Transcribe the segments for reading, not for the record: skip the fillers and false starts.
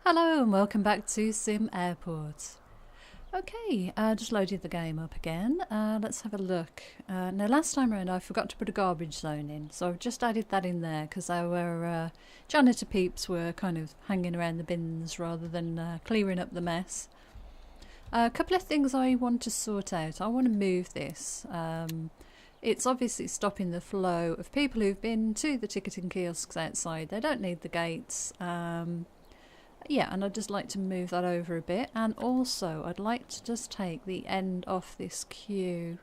Hello and welcome back to SimAirport. Okay, just loaded the game up again. Let's have a look. Now last time around I forgot to put a garbage zone in, so I've just added that in there because our janitor peeps were kind of hanging around the bins rather than clearing up the mess. A couple of things I want to sort out. I want to move this. It's obviously stopping the flow of people who've been to the ticketing kiosks outside. They don't need the gates. Yeah, and I'd just like to move that over a bit, and also I'd like to just take the end off this queue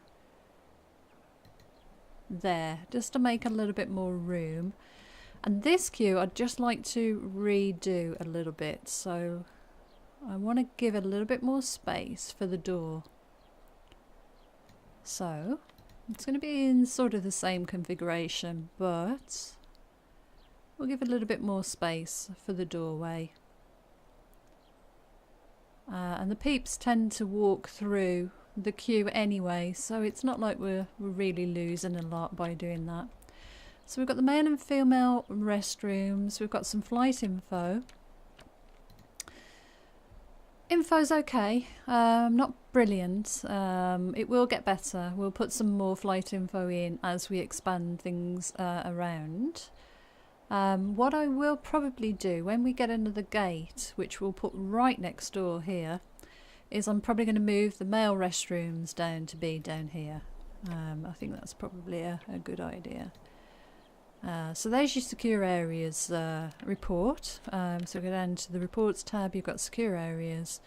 there, just to make a little bit more room. And this queue I'd just like to redo a little bit, so I want to give it a little bit more space for the door. So it's going to be in sort of the same configuration, but we'll give it a little bit more space for the doorway. And the peeps tend to walk through the queue anyway, so it's not like we're really losing a lot by doing that. So we've got the male and female restrooms, we've got some flight info. Info's okay, not brilliant. It will get better. We'll put some more flight info in as we expand things around. What I will probably do when we get another gate, which we'll put right next door here, is I'm probably going to move the male restrooms down to be down here. I think that's probably a good idea. So there's your secure areas report. So go down to the reports tab, you've got secure areas.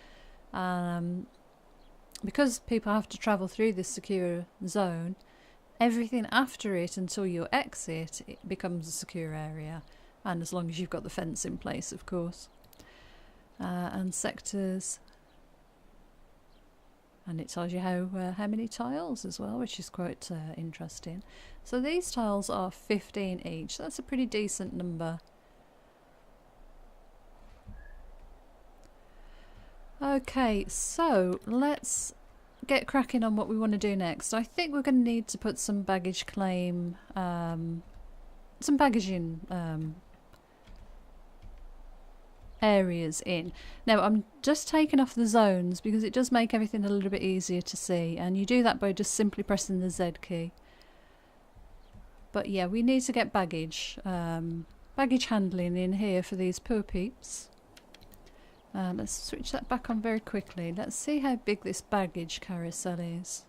Because people have to travel through this secure zone, everything after it until your exit, it becomes a secure area, and as long as you've got the fence in place, of course. And sectors, and it tells you how many tiles as well, which is quite interesting. So these tiles are 15 each. That's a pretty decent number. Okay, so let's get cracking on what we want to do next. I think we're going to need to put some baggage claim, some baggaging areas in. Now I'm just taking off the zones because it does make everything a little bit easier to see, and you do that by just simply pressing the Z key. But yeah, we need to get baggage handling in here for these poor peeps. Let's switch that back on very quickly. Let's see how big this baggage carousel is.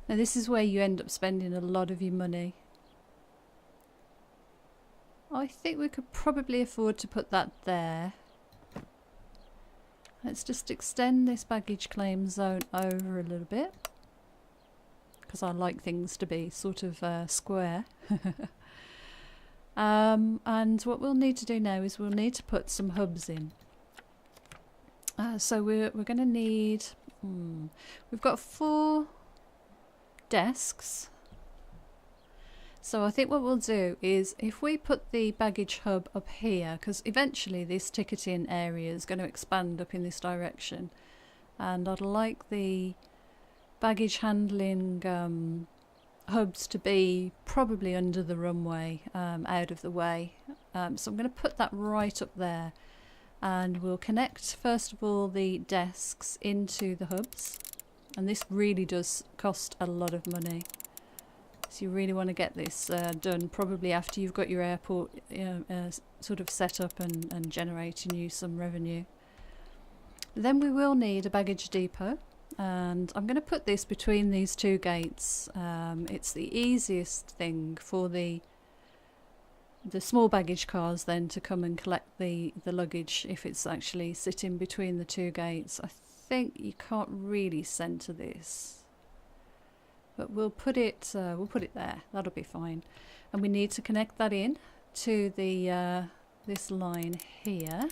Now this is where you end up spending a lot of your money. I think we could probably afford to put that there. Let's just extend this baggage claim zone over a little bit, because I like things to be sort of square. And what we'll need to do now is we'll need to put some hubs in. So we're going to need, we've got 4 desks. So I think what we'll do is, if we put the baggage hub up here, because eventually this ticketing area is going to expand up in this direction, and I'd like the baggage handling hubs to be probably under the runway, out of the way. So I'm going to put that right up there, and we'll connect first of all the desks into the hubs, and this really does cost a lot of money. So you really want to get this done probably after you've got your airport sort of set up and generating you some revenue. Then we will need a baggage depot, and I'm going to put this between these 2 gates. It's the easiest thing for the small baggage cars then to come and collect the luggage if it's actually sitting between the 2 gates. I think you can't really centre this, but we'll put it there. That'll be fine. And we need to connect that in to the this line here.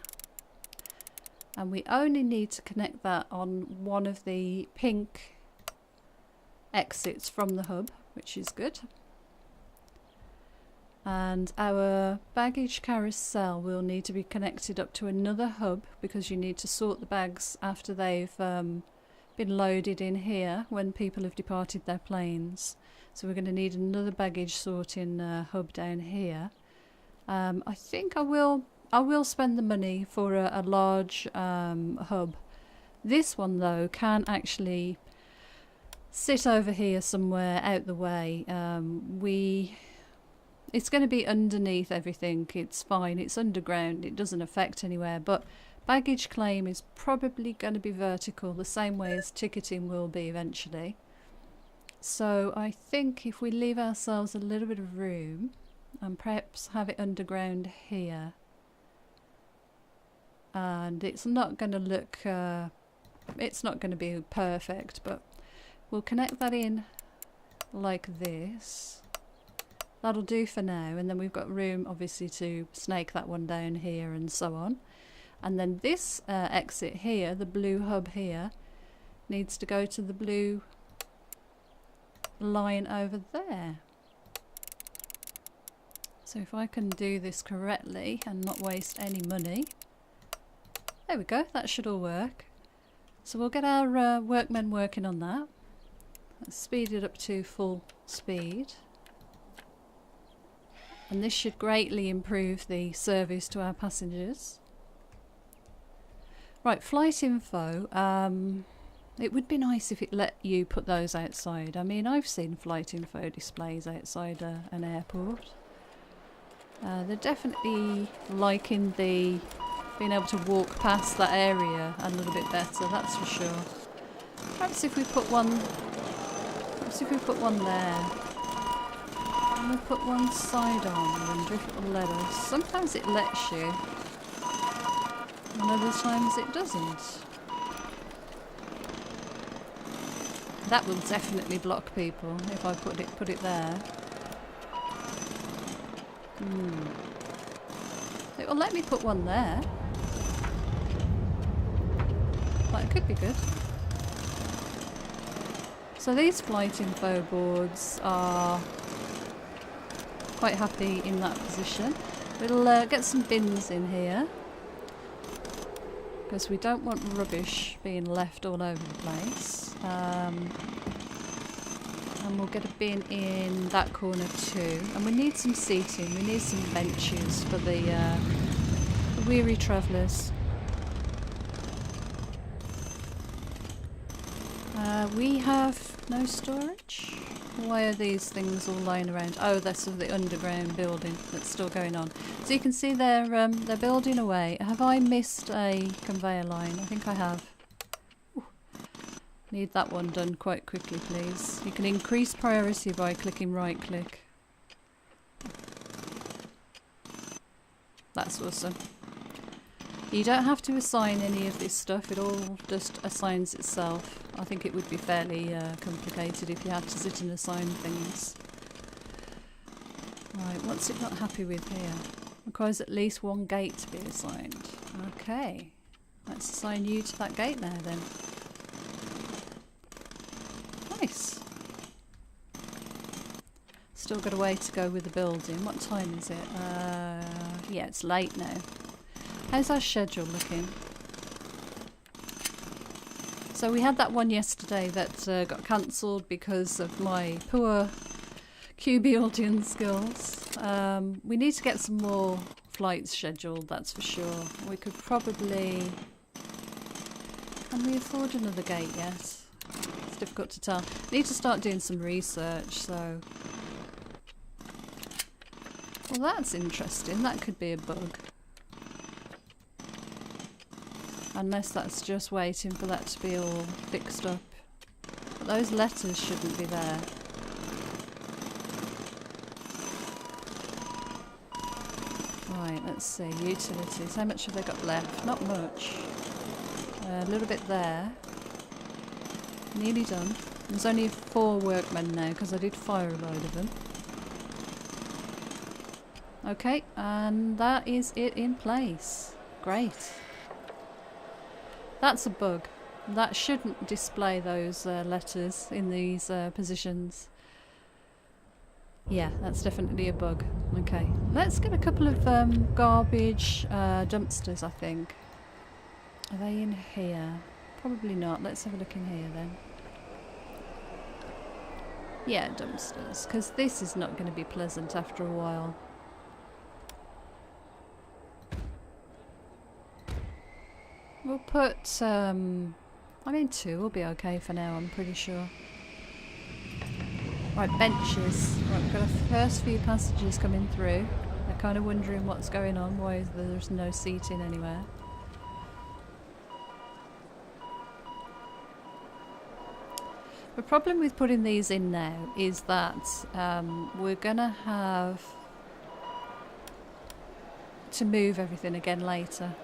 And we only need to connect that on one of the pink exits from the hub, which is good. And our baggage carousel will need to be connected up to another hub, because you need to sort the bags after they've been loaded in here when people have departed their planes. So we're going to need another baggage sorting hub down here. I think I will spend the money for a large hub. This one though can actually sit over here somewhere out the way. It's going to be underneath everything. It's fine. It's underground. It doesn't affect anywhere. But baggage claim is probably going to be vertical, the same way as ticketing will be eventually. So I think if we leave ourselves a little bit of room and perhaps have it underground here, and it's not going to look, it's not going to be perfect, but we'll connect that in like this. That'll do for now, and then we've got room obviously to snake that one down here and so on. And then this exit here, the blue hub here, needs to go to the blue line over there. So if I can do this correctly and not waste any money, there we go, that should all work. So we'll get our workmen working on that. Let's speed it up to full speed. And this should greatly improve the service to our passengers. Right, flight info. It would be nice if it let you put those outside. I mean, I've seen flight info displays outside an airport. They're definitely liking the being able to walk past that area a little bit better, that's for sure. Perhaps if we put one there. And we'll put one side on, I wonder if it'll let us. Sometimes it lets you, and other times it doesn't. That will definitely block people if I put it there. It will let me put one there. That could be good. So these flight info boards are quite happy in that position. We'll get some bins in here because we don't want rubbish being left all over the place. And we'll get a bin in that corner too. And we need some seating. We need some benches for the weary travellers. We have no storage. Why are these things all lying around? Oh, that's of the underground building that's still going on. So you can see they're building away. Have I missed a conveyor line? I think I have. Ooh. Need that one done quite quickly, please. You can increase priority by clicking right click. That's awesome. You don't have to assign any of this stuff, it all just assigns itself. I think it would be fairly complicated if you had to sit and assign things. Right, what's it not happy with here? Requires at least one gate to be assigned. Okay, let's assign you to that gate now then. Nice. Still got a way to go with the building. What time is it? Yeah, it's late now. How's our schedule looking? So we had that one yesterday that got cancelled because of my poor QB audience skills. We need to get some more flights scheduled, that's for sure. We could probably... Can we afford another gate yet? It's difficult to tell. Need to start doing some research, so... Well, that's interesting. That could be a bug. Unless that's just waiting for that to be all fixed up. But those letters shouldn't be there. Right, let's see. Utilities. How much have they got left? Not much. A little bit there. Nearly done. There's only 4 workmen now because I did fire a load of them. Okay, and that is it in place. Great. That's a bug. That shouldn't display those letters in these positions. Yeah, that's definitely a bug. Okay, let's get a couple of garbage dumpsters, I think. Are they in here? Probably not. Let's have a look in here then. Yeah, dumpsters, because this is not going to be pleasant after a while. put, I mean 2 will be okay for now, I'm pretty sure. Right, benches. Right, we've got our first few passengers coming through. They're kind of wondering what's going on, why there's no seating anywhere. The problem with putting these in now is that we're going to have to move everything again later.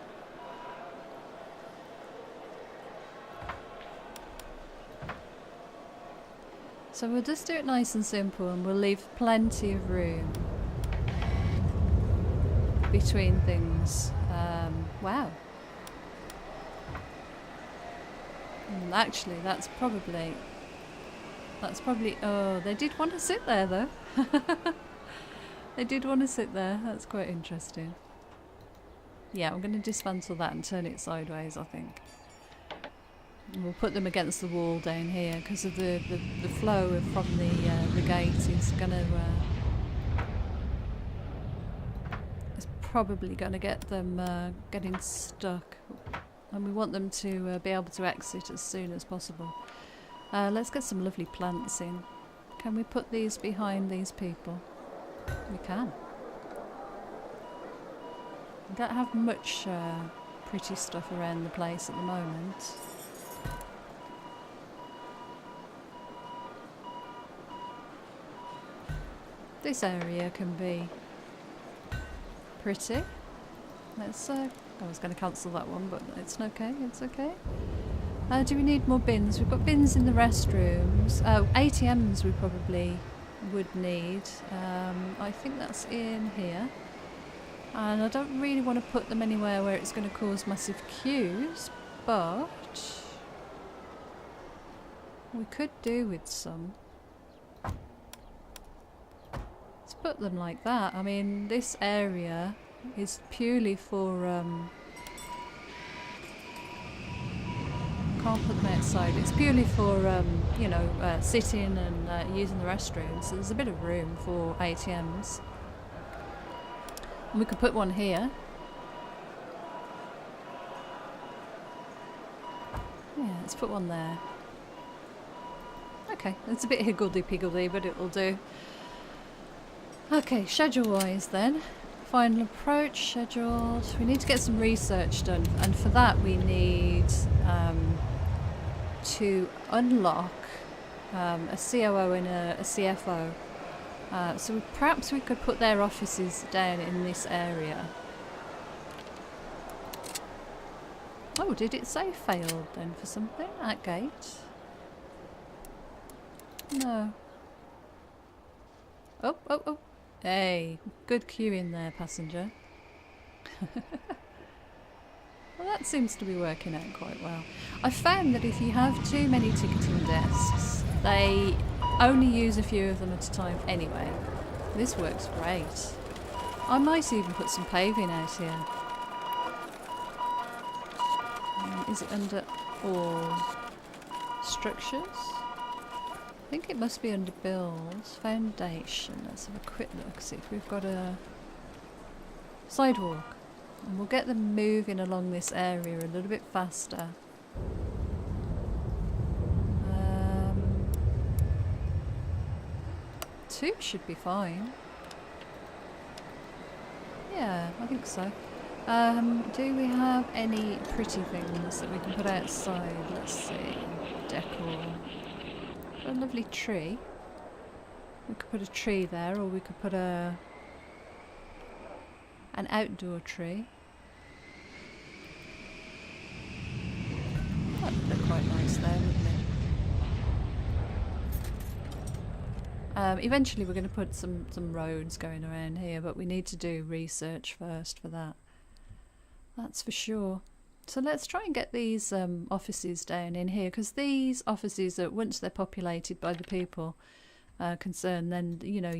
So we'll just do it nice and simple, and we'll leave plenty of room between things. Wow. Actually, that's probably... Oh, they did want to sit there though. They did want to sit there. That's quite interesting. Yeah, I'm going to dismantle that and turn it sideways, I think. And we'll put them against the wall down here because of the flow from the gate is going to... it's probably going to get them getting stuck. And we want them to be able to exit as soon as possible. Let's get some lovely plants in. Can we put these behind these people? We can. We don't have much pretty stuff around the place at the moment. This area can be pretty. Let's... I was going to cancel that one, but it's okay, it's okay. Do we need more bins? We've got bins in the restrooms. Oh, ATMs we probably would need. I think that's in here. And I don't really want to put them anywhere where it's going to cause massive queues, but we could do with some. Let's put them like that. I mean, this area is purely for... can't put them outside. It's purely for, you know, sitting and using the restrooms. So there's a bit of room for ATMs. And we could put one here. Yeah, let's put one there. Okay, it's a bit higgledy-piggledy, but it will do. Okay, schedule-wise then. Final approach scheduled. We need to get some research done, and for that we need to unlock a COO and a CFO. So perhaps we could put their offices down in this area. Oh, did it say failed then for something? That gate? No. Oh, oh, oh. Hey, good queuing there, passenger. Well, that seems to be working out quite well. I found that if you have too many ticketing desks, they only use a few of them at a time anyway. This works great. I might even put some paving out here. Is it under all structures? I think it must be under builds, foundation. Let's have a quick look, see if we've got a sidewalk. And we'll get them moving along this area a little bit faster. 2 should be fine. Yeah, I think so. Do we have any pretty things that we can put outside? Let's see. Decor. A lovely tree. We could put a tree there, or we could put an outdoor tree. That would look quite nice there, wouldn't it? Eventually we're going to put some roads going around here, but we need to do research first for that. That's for sure. So let's try and get these offices down in here, because these offices, once they're populated by the people concerned, then you know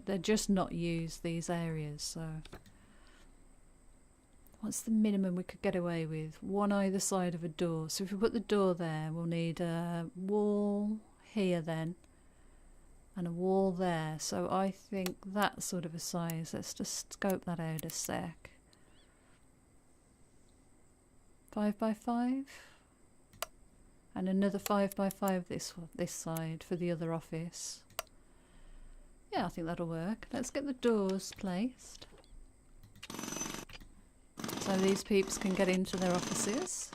they're just not used, these areas. So what's the minimum we could get away with? One either side of a door. So if we put the door there, we'll need a wall here then, and a wall there. So I think that sort of a size. Let's just scope that out a sec. 5x5. And another 5x5 this side for the other office. Yeah, I think that'll work. Let's get the doors placed. So these peeps can get into their offices.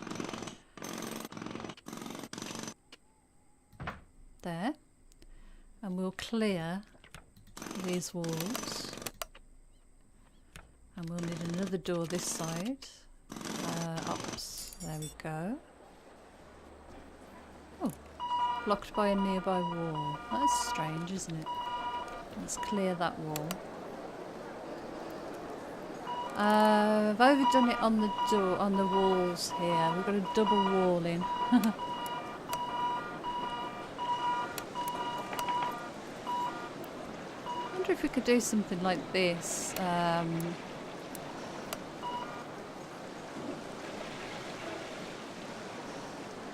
There. And we'll clear these walls. And we'll need another door this side. Ups. There we go. Oh, blocked by a nearby wall. That's strange, isn't it? Let's clear that wall. I've overdone it on the door, on the walls here. We've got a double wall in. I wonder if we could do something like this.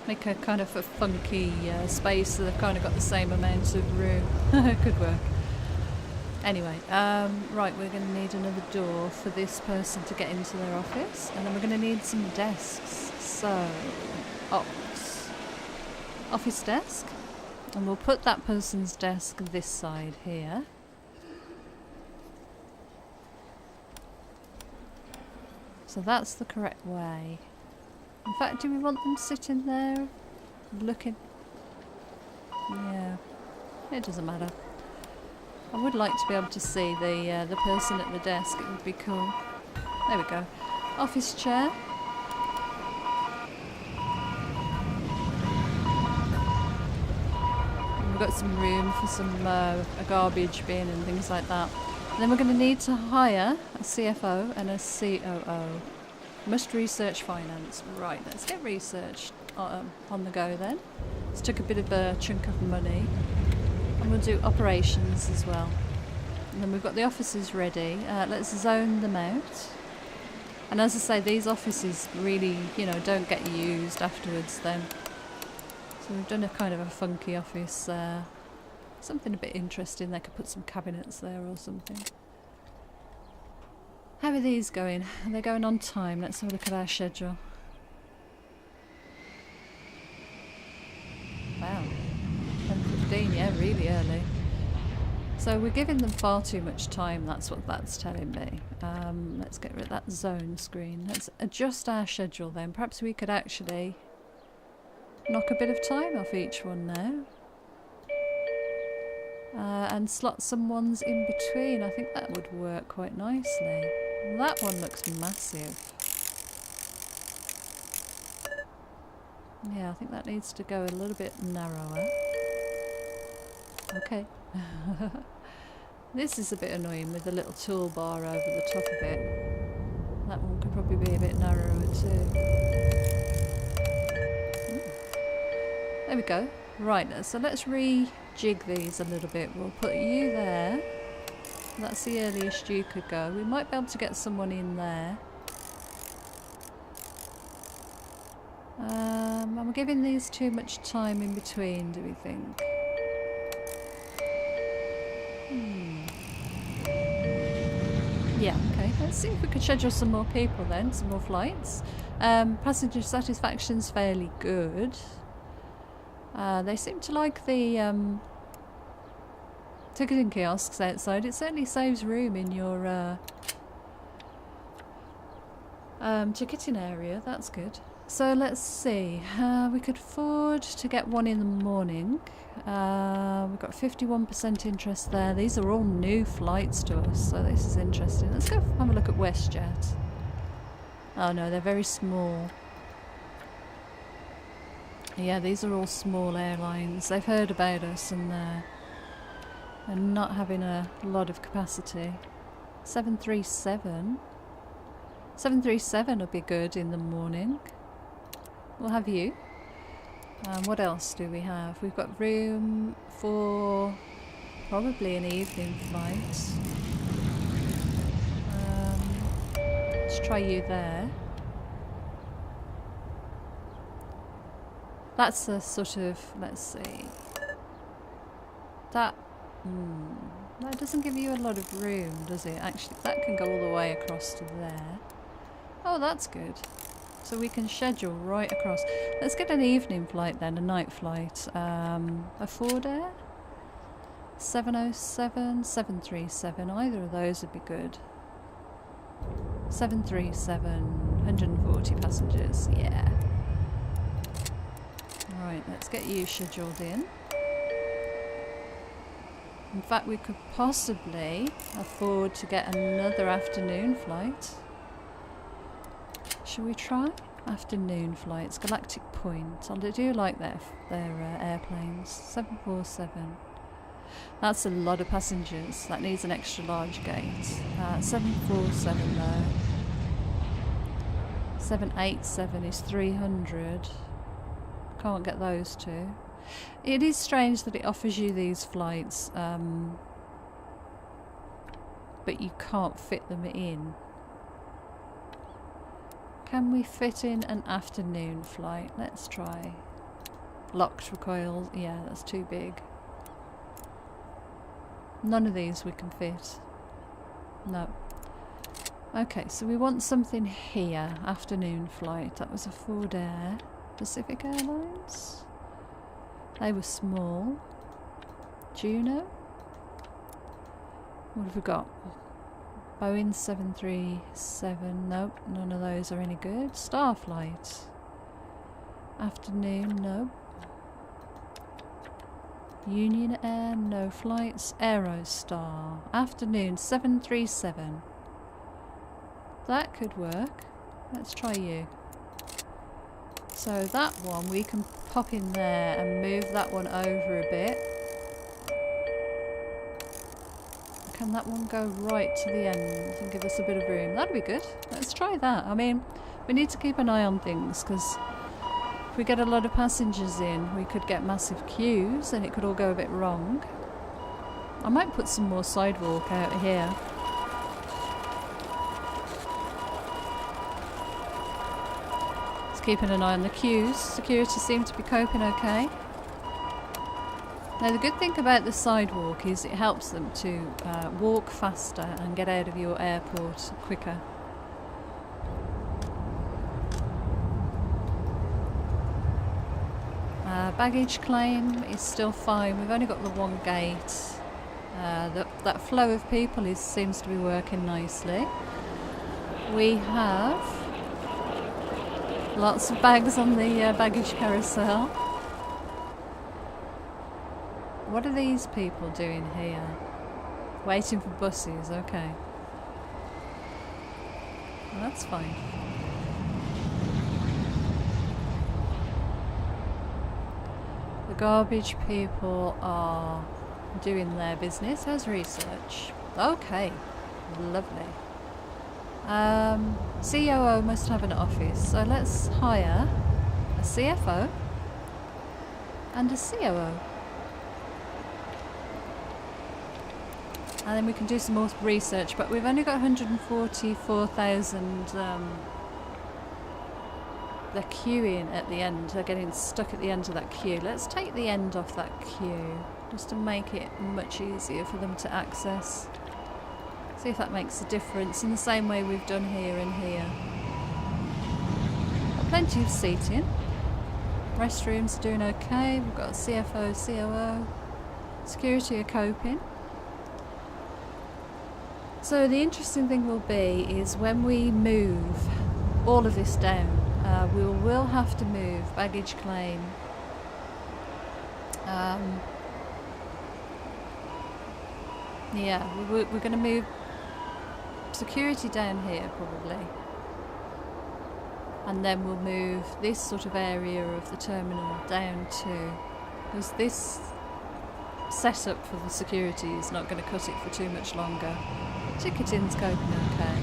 Make a kind of a funky space so they've kind of got the same amount of room. Could work. Anyway, right, we're going to need another door for this person to get into their office, and then we're going to need some desks. So, office desk, and we'll put that person's desk this side here. So that's the correct way. In fact, do we want them sitting there, looking? Yeah, it doesn't matter. I would like to be able to see the person at the desk. It would be cool. There we go. Office chair. And we've got some room for some a garbage bin and things like that. And then we're going to need to hire a CFO and a COO. Must research finance. Right, let's get research on the go then. Let's take a bit of a chunk of money. And we'll do operations as well. And then we've got the offices ready. Let's zone them out. And as I say, these offices really, you know, don't get used afterwards then. So we've done a kind of a funky office. Something a bit interesting. They could put some cabinets there or something. How are these going? Are they going on time? Let's have a look at our schedule. Wow. 10:15, yeah, really early. So we're giving them far too much time, that's what that's telling me. Let's get rid of that zone screen. Let's adjust our schedule then. Perhaps we could actually knock a bit of time off each one now. And slot some ones in between. I think that would work quite nicely. That one looks massive. Yeah, I think that needs to go a little bit narrower. Okay. This is a bit annoying with the little toolbar over the top of it. That one could probably be a bit narrower too. There we go. Right, so let's rejig these a little bit. We'll put you there. That's the earliest you could go. We might be able to get someone in there. Am I giving these too much time in between, do we think? Yeah, okay. Let's see if we could schedule some more people then, some more flights. Passenger satisfaction's fairly good. They seem to like the ticketing kiosks outside. It certainly saves room in your ticketing area. That's good. So let's see. We could afford to get one in the morning. We've got 51% interest there. These are all new flights to us, so this is interesting. Let's go have a look at WestJet. Oh no, they're very small. Yeah, these are all small airlines. They've heard about us and they're not having a lot of capacity. 737. 737 would be good in the morning. We'll have you. What else do we have? We've got room for probably an evening flight. Let's try you there. That's a sort of, let's see. That doesn't give you a lot of room, does it? Actually, that can go all the way across to there. Oh, that's good. So we can schedule right across. Let's get an evening flight then, a night flight. A Ford Air? 707, 737, either of those would be good. 737, 140 passengers, yeah. Right, let's get you scheduled in. In fact, we could possibly afford to get another afternoon flight. Shall we try? Afternoon flights, Galactic Point. I do like their airplanes. 747. That's a lot of passengers. That needs an extra large gate. 747 though. 787 is 300. Can't get those two. It is strange that it offers you these flights, but you can't fit them in. Can we fit in an afternoon flight? Let's try. Locked recoils. Yeah, that's too big. None of these we can fit. No. Okay, so we want something here. Afternoon flight. That was a Ford Air. Pacific Airlines. They were small. Juno. What have we got? Boeing 737. Nope, none of those are any good. Starflight. Afternoon. Nope. Union Air. No flights. Aerostar. Afternoon 737. That could work. Let's try you. So that one we can pop in there and move that one over a bit. Can that one go right to the end and give us a bit of room? That'd be good. Let's try that. I mean, we need to keep an eye on things because if we get a lot of passengers in, we could get massive queues and it could all go a bit wrong. I might put some more sidewalk out here. Keeping an eye on the queues. Security seem to be coping okay. Now the good thing about the sidewalk is it helps them to walk faster and get out of your airport quicker. Baggage claim is still fine. We've only got the one gate. That flow of people seems to be working nicely. We have lots of bags on the baggage carousel. What are these people doing here? Waiting for buses, okay. Well, that's fine. The garbage people are doing their business. How's research? Okay, lovely. COO must have an office, so let's hire a CFO and a COO. And then we can do some more research, but we've only got 144,000. They're queuing at the end, they're getting stuck at the end of that queue. Let's take the end off that queue, just to make it much easier for them to access. See if that makes a difference in the same way we've done here and here. Got plenty of seating. Restrooms are doing okay. We've got CFO, COO. Security are coping. So the interesting thing will be is when we move all of this down, we will have to move baggage claim. Yeah, we're going to move security down here probably, and then we'll move this sort of area of the terminal down too, because this setup for the security is not going to cut it for too much longer. Ticketing's coping okay.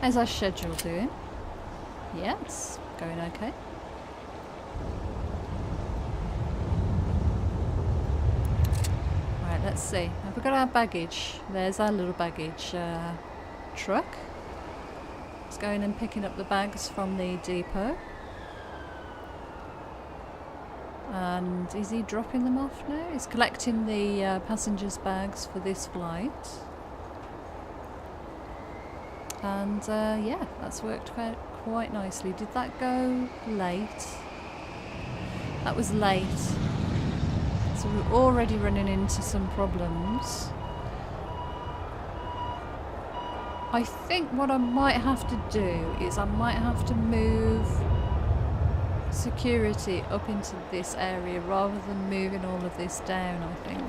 How's our schedule doing? Yeah, it's going okay. Let's see. Have we got our baggage? There's our little baggage truck. It's going and picking up the bags from the depot. And is he dropping them off now? He's collecting the passengers' bags for this flight. And yeah, that's worked quite nicely. Did that go late? That was late. So we're already running into some problems. I think what I might have to do is I might have to move security up into this area rather than moving all of this down, I think.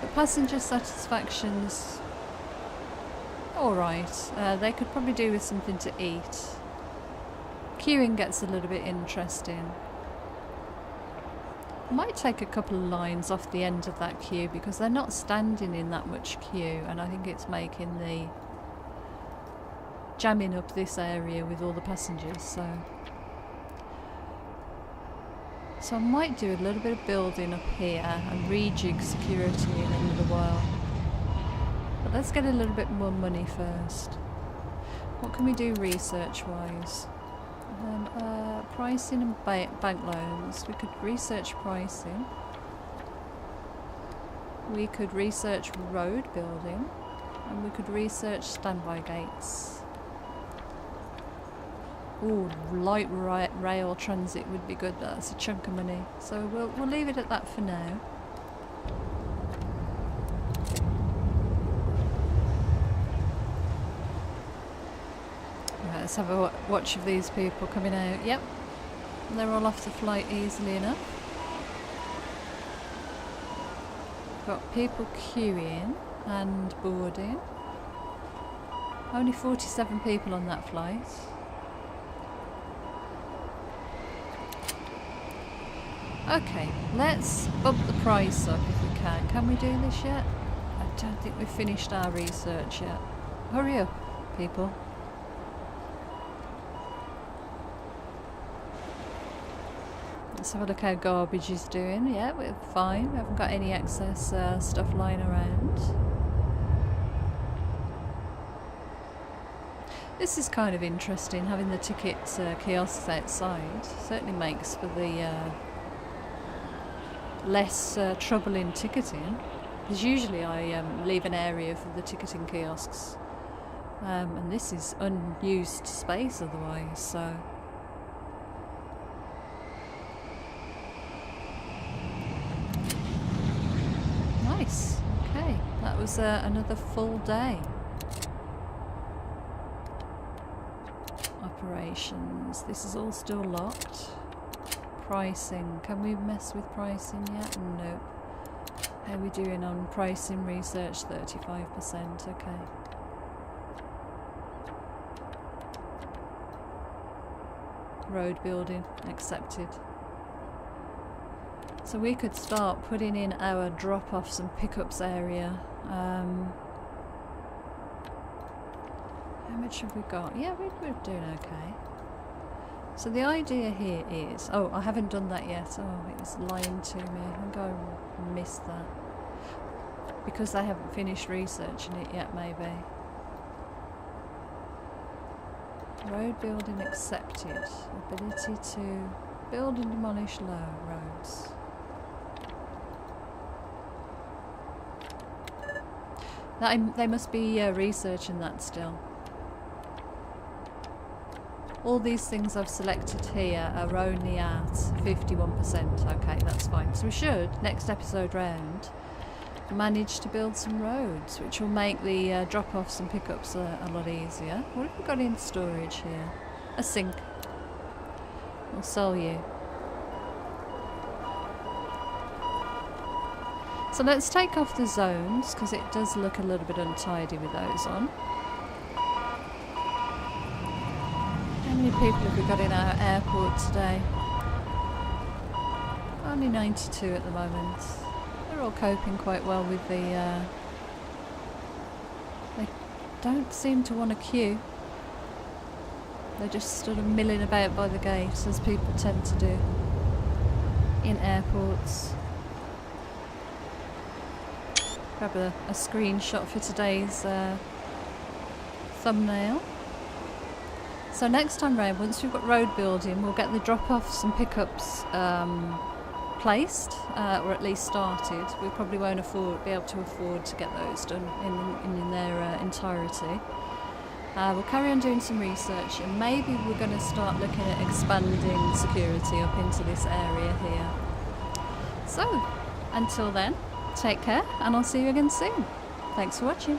The passenger satisfaction's alright. They could probably do with something to eat. Queuing gets a little bit interesting. I might take a couple of lines off the end of that queue because they're not standing in that much queue, and I think it's making the jamming up this area with all the passengers. So I might do a little bit of building up here and rejig security in a little while. But let's get a little bit more money first. What can we do research wise? Pricing and bank loans. We could research pricing. We could research road building. And we could research standby gates. Ooh, light rail transit would be good. That's a chunk of money. So we'll leave it at that for now. Right, let's have a watch of these people coming out. Yep, they're all off the flight easily enough. Got people queuing and boarding. Only 47 people on that flight. Okay, let's bump the price up if we can. Can we do this yet? I don't think we've finished our research yet. Hurry up, people. Let's have a look how garbage is doing. Yeah, we're fine. We haven't got any excess stuff lying around. This is kind of interesting, having the ticket kiosks outside. Certainly makes for the less trouble in ticketing. Because usually I leave an area for the ticketing kiosks. And this is unused space otherwise, so... Nice. Okay, that was another full day. Operations. This is all still locked. Pricing. Can we mess with pricing yet? Nope. How are we doing on pricing research? 35%. Okay. Road building. Accepted. So we could start putting in our drop-offs and pickups area. How much have we got? Yeah, we're doing okay. So the idea here is... Oh, I haven't done that yet. Oh, it's lying to me. I think I missed that. Because I haven't finished researching it yet, maybe. Road building accepted. Ability to build and demolish low roads. They must be researching that still. All these things I've selected here are only at 51%. Okay, that's fine. So we should, next episode round, manage to build some roads, which will make the drop-offs and pickups a lot easier. What have we got in storage here? A sink. We'll sell you. So let's take off the zones, because it does look a little bit untidy with those on. How many people have we got in our airport today? Only 92 at the moment. They're all coping quite well with the... they don't seem to want to queue. They're just sort of milling about by the gate, as people tend to do in airports. Grab a screenshot for today's thumbnail. So next time round, once we've got road building, we'll get the drop-offs and pickups replaced, or at least started. We probably won't be able to afford to get those done in their entirety. We'll carry on doing some research, and maybe we're going to start looking at expanding security up into this area here. So, until then, take care, and I'll see you again soon. Thanks for watching.